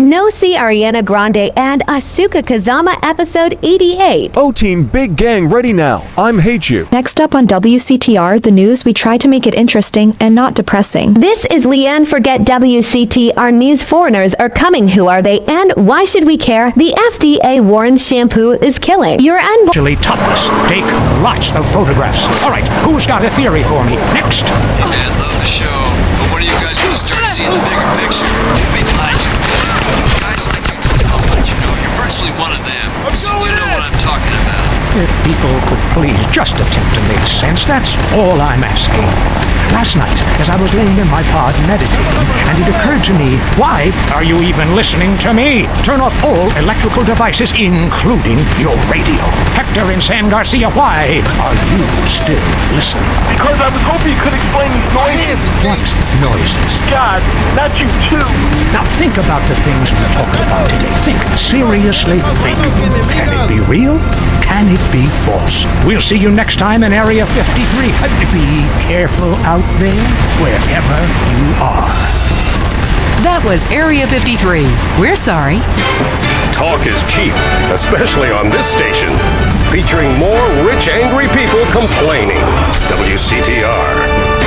No see Ariana Grande and Asuka Kazama episode 88. O-Team Big Gang ready now. I'm Hate You. Next up on WCTR, the news, we try to make it interesting and not depressing. This is Leanne Forget WCTR News. Foreigners are coming. Who are they and why should we care? The FDA warns shampoo is killing. You're Actually topless. Take lots of photographs. All right, who's got a theory for me? Next. Hey man, love the show, but when are you guys gonna start seeing the bigger picture? You've been lied to, man. Guys like you don't know what you know. You're virtually one of them, so you know what I'm talking about. If people could please just attempt to make sense, that's all I'm asking. Last night, as I was laying in my pod meditating, and it occurred to me, why are you even listening to me? Turn off all electrical devices, including your radio. Hector and San Garcia, why are you still listening? Because I was hoping you could explain these noises. What noises? God, not you too. Now think about the things we talked about today. Think, seriously think. Can it be real? Can it be false? We'll see you next time in Area 53. Be careful out there, wherever you are. That was Area 53. We're sorry. Talk is cheap, especially on this station. Featuring more rich, angry people complaining. WCTR.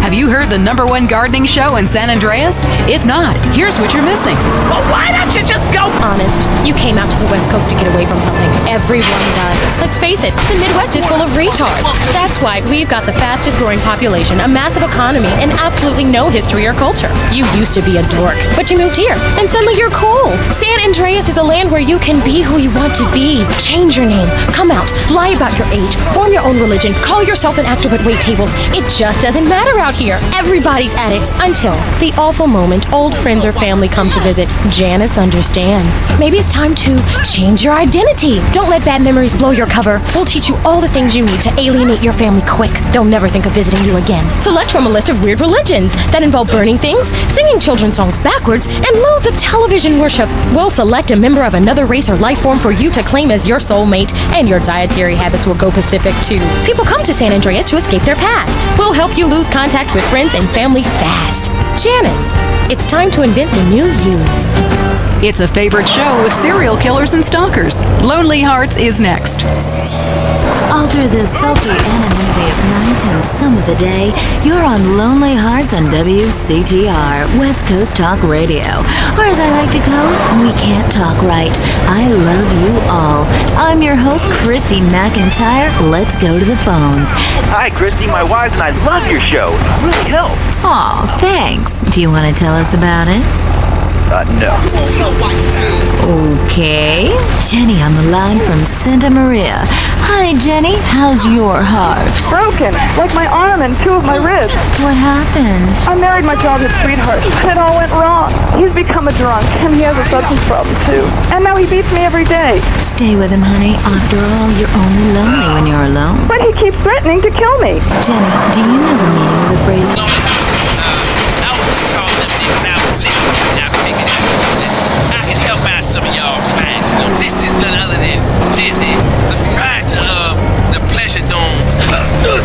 Have you heard the #1 gardening show in San Andreas? If not, here's what you're missing. Well, why don't you just go? Honest, you came out to the West Coast to get away from something. Everyone does. Let's face it, the Midwest is full of retards. That's why we've got the fastest growing population, a massive economy, and absolutely no history or culture. You used to be a dork, but you moved here, and suddenly you're cool. San Andreas is a land where you can be who you want to be. Change your name, come out, lie about your age, form your own religion, call yourself an actor but wait tables. It just doesn't matter out here. Everybody's at it until the awful moment old friends or family come to visit. Janice understands. Maybe it's time to change your identity. Don't let bad memories blow your cover. We'll teach you all the things you need to alienate your family quick. They'll never think of visiting you again. Select from a list of weird religions that involve burning things, singing children's songs backwards, and loads of television worship. We'll select a member of another race or life form for you to claim as your soulmate, and your dietary habits will go Pacific too. People come to San Andreas to escape their past. We'll help you lose contact with friends and family fast. Janice, it's time to invent the new you. It's a favorite show with serial killers and stalkers. Lonely Hearts is next. All through the sultry anonymity of night and some of the day, you're on Lonely Hearts on WCTR, West Coast Talk Radio. Or as I like to call it, We Can't Talk Right. I love you all. I'm your host, Christy McIntyre. Let's go to the phones. Hi, Christy. My wife and I love your show. It really helps. Aw, thanks. Do you want to tell us about it? No. Okay. Jenny on the line from Santa Maria. Hi, Jenny. How's your heart? Broken, like my arm and two of my ribs. What happened? I married my childhood sweetheart. It all went wrong. He's become a drunk, and he has a substance problem, too. And now he beats me every day. Stay with him, honey. After all, you're only lonely when you're alone. But he keeps threatening to kill me. Jenny, do you know the meaning of the phrase? Some of y'all clients, you know, this is none other than Jizzy, the proprietor of the Pleasure Domes.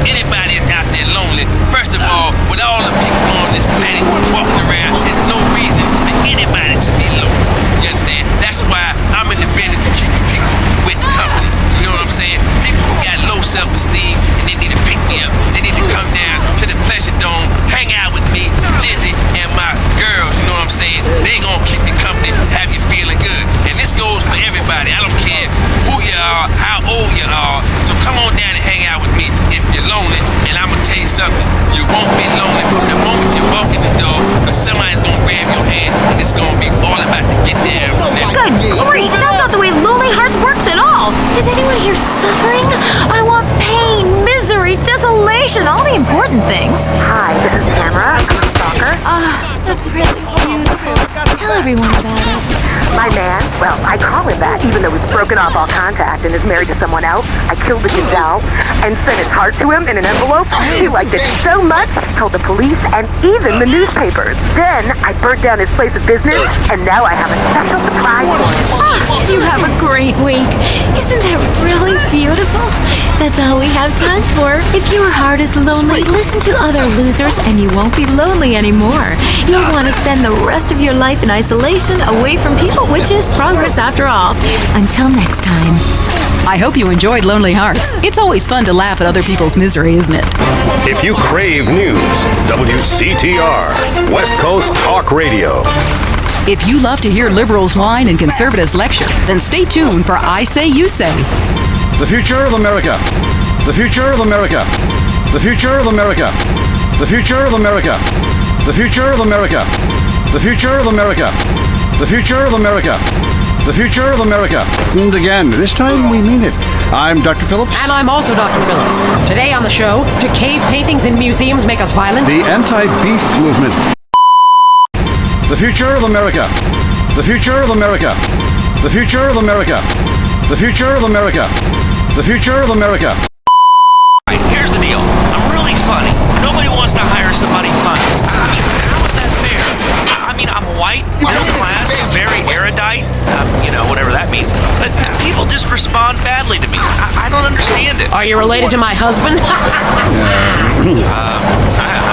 Anybody is out there lonely, first of all, with all the people on this planet walking around, there's no reason for anybody to be lonely. You understand? That's why I'm in the business of keeping people with company. You know what I'm saying? People who got low self-esteem and they need to pick me up. They need to come down to the Pleasure Dome, hang out with me, Jizzy, and my girls. You know what I'm saying? They gonna keep you company, have you feeling good. And this goes for everybody. I don't care who you are, how old you are. So come on down and hang out with me if you're lonely. And I'm gonna tell you something. You won't be lonely from the moment you walk in the door, because somebody's gonna grab your hand and it's gonna be all about to get down from there. Good grief! That's not the way Lonely Hearts works at all! Is anyone here suffering? I want pain, misery, desolation, all the important things. Hi, this is Tamara. I'm a stalker. That's really beautiful. Tell everyone about it. My man, well, I call him that, even though we've broken off all contact and is married to someone else. I killed the gazelle and sent his heart to him in an envelope. He liked it so much, told the police and even the newspapers. Then I burnt down his place of business, and now I have a special surprise for him. Oh, you have a great week. Isn't that really beautiful? That's all we have time for. If your heart is lonely, listen to other losers and you won't be lonely anymore. You'll want to spend the rest of your life in isolation, away from people, which is progress after all. Until next time. I hope you enjoyed Lonely Hearts. It's always fun to laugh at other people's misery, isn't it? If you crave news, WCTR, West Coast Talk Radio. If you love to hear liberals whine and conservatives lecture, then stay tuned for I Say You Say. The future of America. The future of America. The future of America. The future of America. The future of America. The future of America. The future of America. The future of America. And again, this time we mean it. I'm Dr. Phillips. And I'm also Dr. Phillips. Today on the show, do cave paintings in museums make us violent? The anti-beef movement. The future of America. The future of America. The future of America. The future of America. The future of America. Here's the deal. I'm really funny. Nobody wants to hire somebody funny. How is that fair? I mean, I'm white, middle class, very erudite, whatever that means. But people just respond badly to me. I don't understand it. Are you related to my husband? I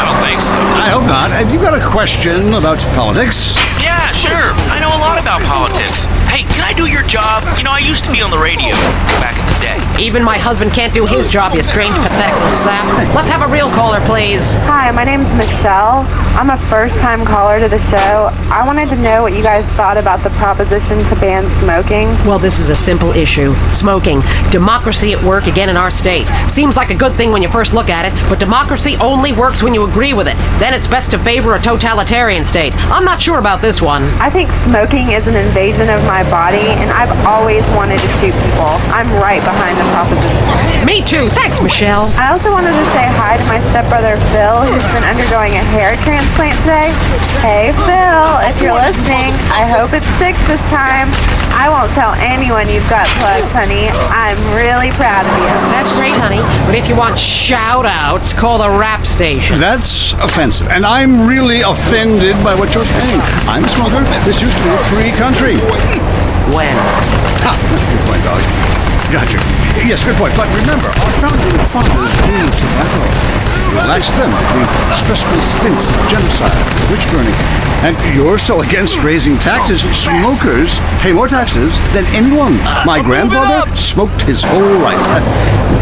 don't think so. I hope not. Have you got a question about politics? Yeah, sure. I know a lot about politics. Hey, can I do your job? I used to be on the radio back in the day. Even my husband can't do his job, you strange, pathetic little sap. Let's have a real caller, please. Hi, my name's Michelle. I'm a first-time caller to the show. I wanted to know what you guys thought about the proposition to ban smoking. Well, this is a simple issue. Smoking. Democracy at work again in our state. Seems like a good thing when you first look at it, but democracy only works when you agree with it. Then it's best to favor a totalitarian state. I'm not sure about this one. I think smoking is an invasion of my body, and I've always wanted to shoot people. I'm right behind the proposition. Me too. Thanks, Michelle. I also wanted to say hi to my stepbrother Phil, who's been undergoing a hair transplant today. Hey Phil, if you're listening, I hope it's 6 this time. I won't tell anyone you've got plugs, honey. I'm really proud of you. That's great, honey. But if you want shout-outs, call the rap station. That's offensive, and I'm really offended by what you're saying. I'm a smoker. This used to be a free country. When? Ha! Good point, dog. Gotcha. Yes, good point. But remember, our founding fathers grew tobacco. Relaxed them the stressful stints of genocide, witch burning. And you're so against raising taxes. Smokers pay more taxes than anyone. My grandfather smoked his whole life.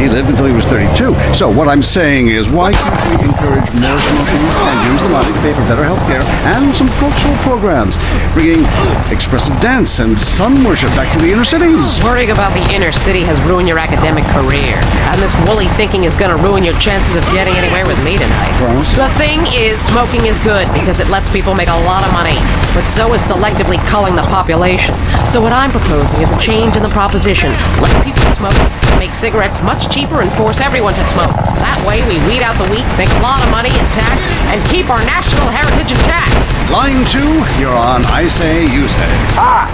He lived until he was 32. So what I'm saying is, why can't we encourage more smoking and use the money to pay for better health care and some cultural programs, bringing expressive dance and sun worship back to the inner cities? Worrying about the inner city has ruined your academic career. And this woolly thinking is going to ruin your chances of getting anywhere with me tonight. Promise? The thing is, smoking is good because it lets people make a lot of money, but so is selectively culling the population. So what I'm proposing is a change in the proposition. Let people smoke, make cigarettes much cheaper, and force everyone to smoke. That way we weed out the weak, make a lot of money in tax, and keep our national heritage intact. Line 2, you're on I Say, You Say. Hi,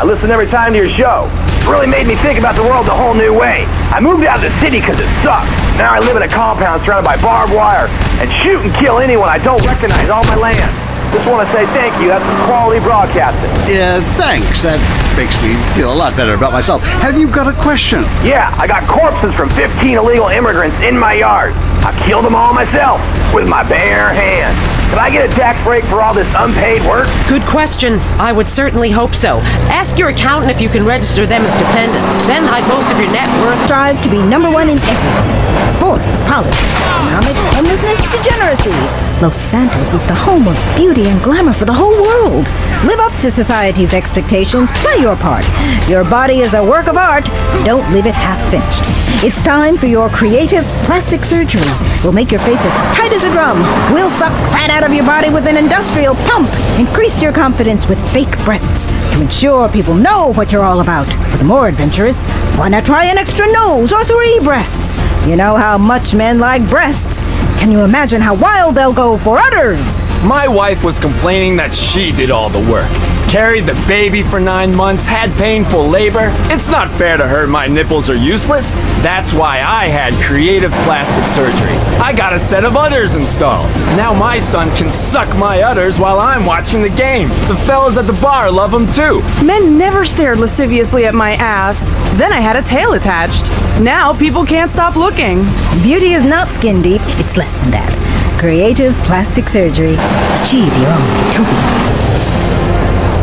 I listen every time to your show. It really made me think about the world a whole new way. I moved out of the city because it sucked. Now I live in a compound surrounded by barbed wire and shoot and kill anyone I don't recognize all my land. Just want to say thank you. That's some quality broadcasting. Yeah, thanks. That makes me feel a lot better about myself. Have you got a question? Yeah, I got corpses from 15 illegal immigrants in my yard. I killed them all myself with my bare hands. Can I get a tax break for all this unpaid work? Good question. I would certainly hope so. Ask your accountant if you can register them as dependents. Then hide most of your net worth. Strive to be number one in everything. Sports, politics, economics, homelessness, degeneracy. Los Santos is the home of beauty and glamour for the whole world. Live up to society's expectations. Play your part. Your body is a work of art. Don't leave it half-finished. It's time for your creative plastic surgery. We'll make your face as tight as a drum. We'll suck fat out of your body with an industrial pump. Increase your confidence with fake breasts to ensure people know what you're all about. For the more adventurous, why not try an extra nose or 3 breasts? You know how much men like breasts. Can you imagine how wild they'll go for udders? My wife was complaining that she did all the work. Carried the baby for 9 months, had painful labor. It's not fair to hurt my nipples are useless. That's why I had creative plastic surgery. I got a set of udders installed. Now my son can suck my udders while I'm watching the game. The fellas at the bar love them too. Men never stared lasciviously at my ass. Then I had a tail attached. Now people can't stop looking. Beauty is not skin deep, it's less than that. Creative plastic surgery. Achieve your own utopia.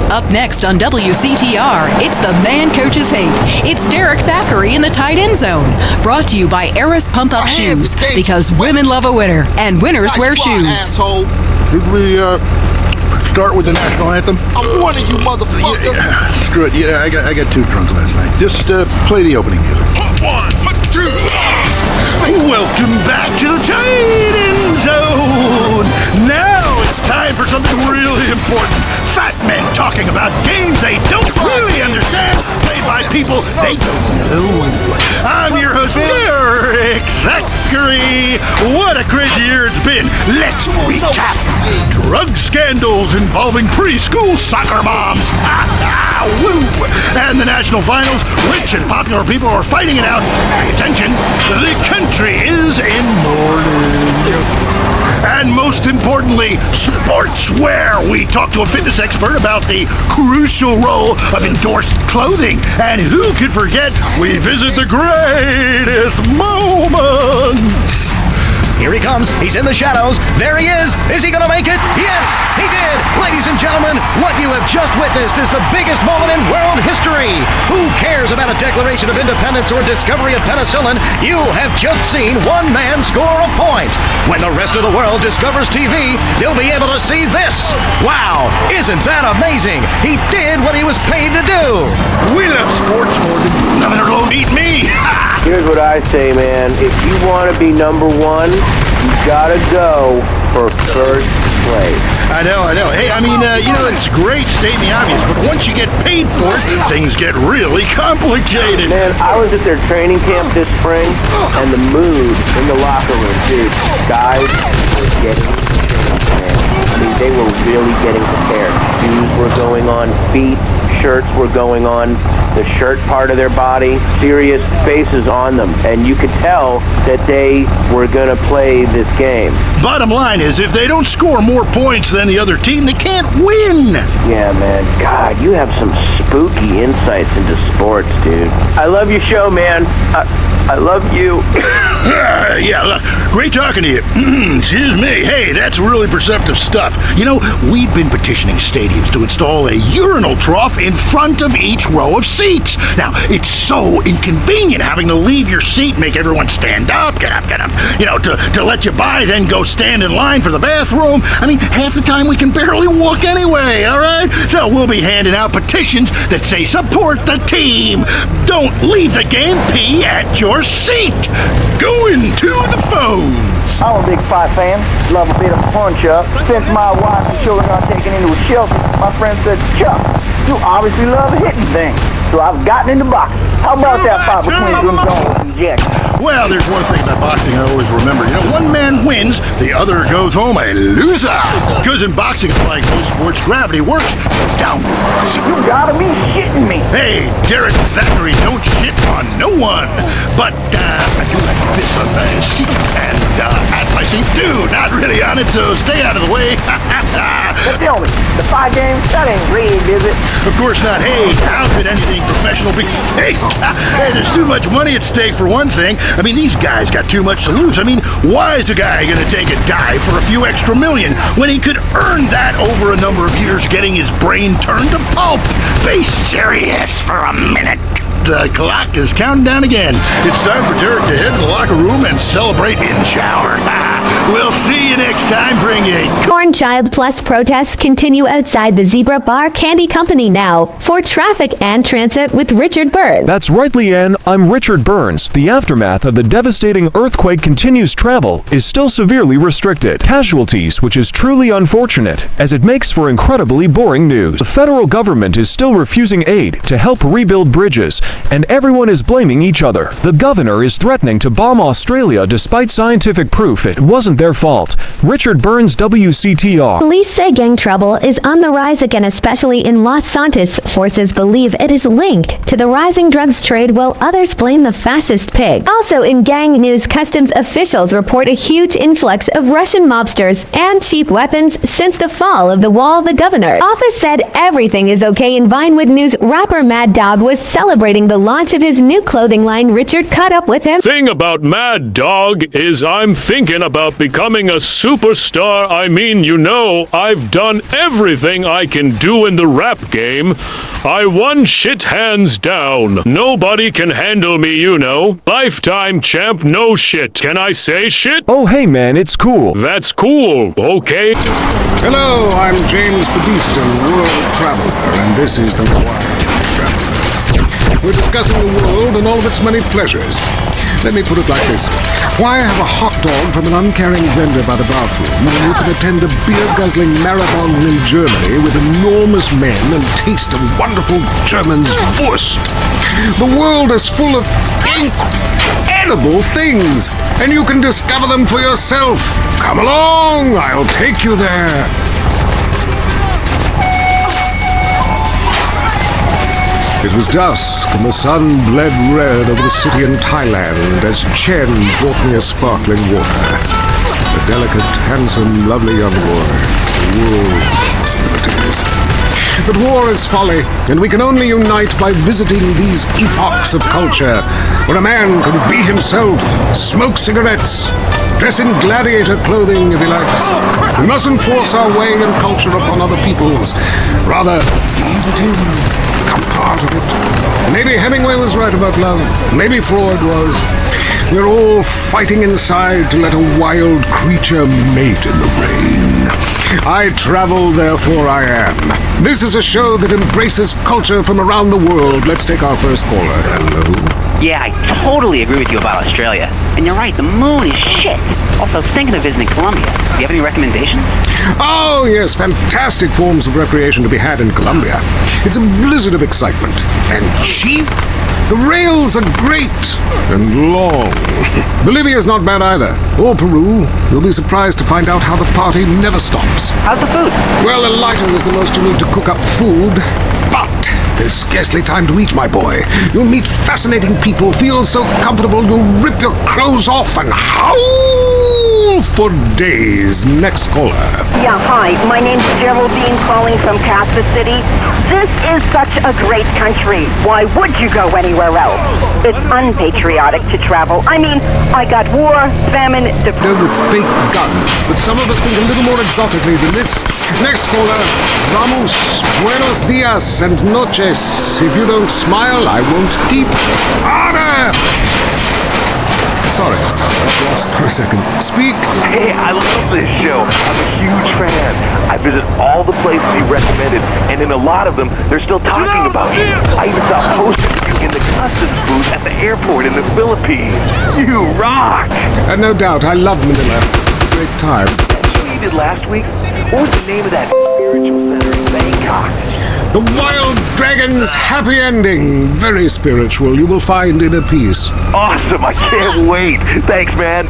Up next on WCTR, it's the Man Coaches Hate. It's Derek Thackeray in the tight end zone. Brought to you by Eris Pump Up Shoes. Because women love a winner, and winners wear shoes. Should we start with the national anthem? I'm warning you, motherfucker. Yeah, screw it. Yeah, I got too drunk last night. Just play the opening music. Put one, put two. Welcome back to the tight end zone. Now it's time for something really important. Fat men talking about games they don't really understand, played by people they don't know. I'm your host, Derek Thackeray. What a crazy year it's been. Let's recap. Drug scandals involving preschool soccer moms. Woo! And the national finals, rich and popular people are fighting it out. Pay attention, the country is in mourning. And most importantly, sportswear. We talked to a fitness expert about the crucial role of endorsed clothing. And who could forget, we visit the greatest moments. Here he comes. He's in the shadows. There he is. Is he going to make it? Yes, he did. Ladies and gentlemen, what you have just witnessed is the biggest moment in world history. Who cares about a Declaration of Independence or discovery of penicillin? You have just seen one man score a point. When the rest of the world discovers TV, they'll be able to see this. Wow, isn't that amazing? He did what he was paid to do. We love sports more than nothing will beat me. Here's what I say, man. If you want to be number one, you gotta go for first place. I know. Hey, I mean, it's great stating the obvious, but once you get paid for it, things get really complicated. Man, I was at their training camp this spring, and the mood in the locker room, dude, guys were getting changed, man. I mean, they were really getting prepared. Shoes were going on feet, shirts were going on the shirt part of their body, serious faces on them, and you could tell that they were going to play this game. Bottom line is, if they don't score more points than the other team, they can't win. Yeah, man. God, you have some spooky insights into sports, dude. I love your show, man. I love you. Yeah, great talking to you. Excuse me. Hey, that's really perceptive stuff. You know, we've been petitioning stadiums to install a urinal trough in front of each row of seats. Now, it's so inconvenient having to leave your seat, make everyone stand up, get up, you know, to let you by, then go stand in line for the bathroom. I mean, half the time we can barely walk anyway, all right? So we'll be handing out petitions that say support the team. Don't leave the game, pee at your seat. Going to the phones. I'm a big fight fan. Love a bit of punch-up. Since my wife and children are taken into a shelter, my friend said, Chuck, you obviously love hitting things. So I've gotten into boxing. How about that fight between Jim Jones and Jackson? Well, there's one thing about boxing I always remember. You know, one man wins, the other goes home a loser. Because in boxing, like most sports, gravity works downwards. You gotta be shitting me. Hey, Derek Thackeray, don't shit on no one. But I do like this on my seat and at my seat too. Not really on it, so stay out of the way. But tell me, the fight game, that ain't rigged, is it? Of course not. Hey, how could anything professional be fake? Hey, there's too much money at stake for one thing. I mean, these guys got too much to lose. I mean, why is a guy gonna take a dive for a few extra million when he could earn that over a number of years getting his brain turned to pulp? Be serious for a minute. The clock is counting down again. It's time for Derek to head to the locker room and celebrate in the shower. We'll see you next time. Bring a Corn Child Plus protests continue outside the Zebra Bar Candy Company now for traffic and transit with Richard Burns. That's right, Leanne. I'm Richard Burns. The aftermath of the devastating earthquake continues. Travel is still severely restricted. Casualties, which is truly unfortunate, as it makes for incredibly boring news. The federal government is still refusing aid to help rebuild bridges, and everyone is blaming each other. The governor is threatening to bomb Australia despite scientific proof it won't wasn't their fault. Richard Burns, WCTR. Police say gang trouble is on the rise again, especially in Los Santos. Forces believe it is linked to the rising drugs trade, while others blame the fascist pig. Also in gang news, customs officials report a huge influx of Russian mobsters and cheap weapons since the fall of the wall. The governor office said everything is okay. In Vinewood News, rapper Mad Dog was celebrating the launch of his new clothing line. Richard caught up with him. Thing about Mad Dog is I'm thinking about becoming a superstar. I mean, you know, I've done everything I can do in the rap game. I won shit hands down. Nobody can handle me, you know. Lifetime champ, no shit. Can I say shit? Oh, hey man, it's cool. That's cool, okay? Hello, I'm James Badiston, world traveler, and this is the Wild Traveler. We're discussing the world and all of its many pleasures. Let me put it like this. Why have a hot dog from an uncaring vendor by the bathroom when you can attend a beer-guzzling marathon in Germany with enormous men and taste a wonderful German's Wurst? The world is full of incredible things, and you can discover them for yourself. Come along, I'll take you there. It was dusk, and the sun bled red over the city in Thailand as Chun brought me a sparkling water. A delicate, handsome, lovely young boy. A world of possibilities. But war is folly, and we can only unite by visiting these epochs of culture, where a man can be himself, smoke cigarettes, dress in gladiator clothing if he likes. We mustn't force our way and culture upon other peoples. Rather, leave it in. Become part of it. Maybe Hemingway was right about love. Maybe Freud was. We're all fighting inside to let a wild creature mate in the rain. I travel, therefore I am. This is a show that embraces culture from around the world. Let's take our first caller. Hello? Yeah, I totally agree with you about Australia. And you're right, the moon is shit. Also, I was thinking of visiting Colombia. Do you have any recommendations? Oh, yes, fantastic forms of recreation to be had in Colombia. It's a blizzard of excitement. And cheap? The rails are great and long. Bolivia's not bad either. Or Peru. You'll be surprised to find out how the party never stops. How's the food? Well, a lighter is the most you need to cook up food. But there's scarcely time to eat, my boy. You'll meet fascinating people, feel so comfortable you'll rip your clothes off and howl for days. Next caller. Yeah, hi. My name's Geraldine, calling from Kansas City. This is such a great country. Why would you go anywhere else? It's unpatriotic to travel. I mean, I got war, famine, depression. With fake guns, but some of us think a little more exotically than this. Next caller. Vamos. Buenos dias and noches. If you don't smile, I won't keep. Order! Sorry, I lost for a second. Speak. Hey, I love this show. I'm a huge fan. I visit all the places you recommended, and in a lot of them, they're still talking about you. I even saw posters of you in the customs booth at the airport in the Philippines. You rock! And no doubt, I love Manila. Great time. That show you did last week? What was the name of that spiritual center in Bangkok? The Wild Dragon's Happy Ending. Very spiritual. You will find inner peace. Awesome. I can't wait. Thanks, man.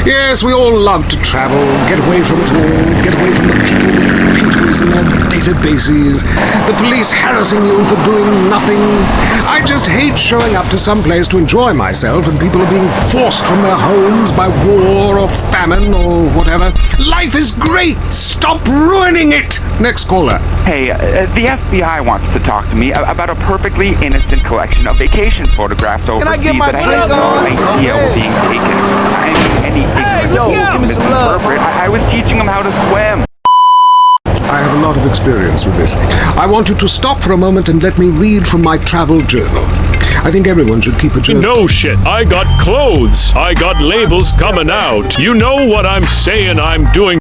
Yes, we all love to travel, get away from it all, get away from the people with computers and their databases, the police harassing you for doing nothing. I just hate showing up to some place to enjoy myself and people are being forced from their homes by war or famine or whatever. Life is great. Stop ruining it. Next caller. Hey, the FBI wants to talk to me about a perfectly innocent collection of vacation photographs overseas that I had no idea were being taken. I mean, any ignorant misinterpret. I was teaching them how to swim. I have a lot of experience with this. I want you to stop for a moment and let me read from my travel journal. I think everyone should keep a journal. No shit. I got clothes. I got labels coming out. You know what I'm saying I'm doing.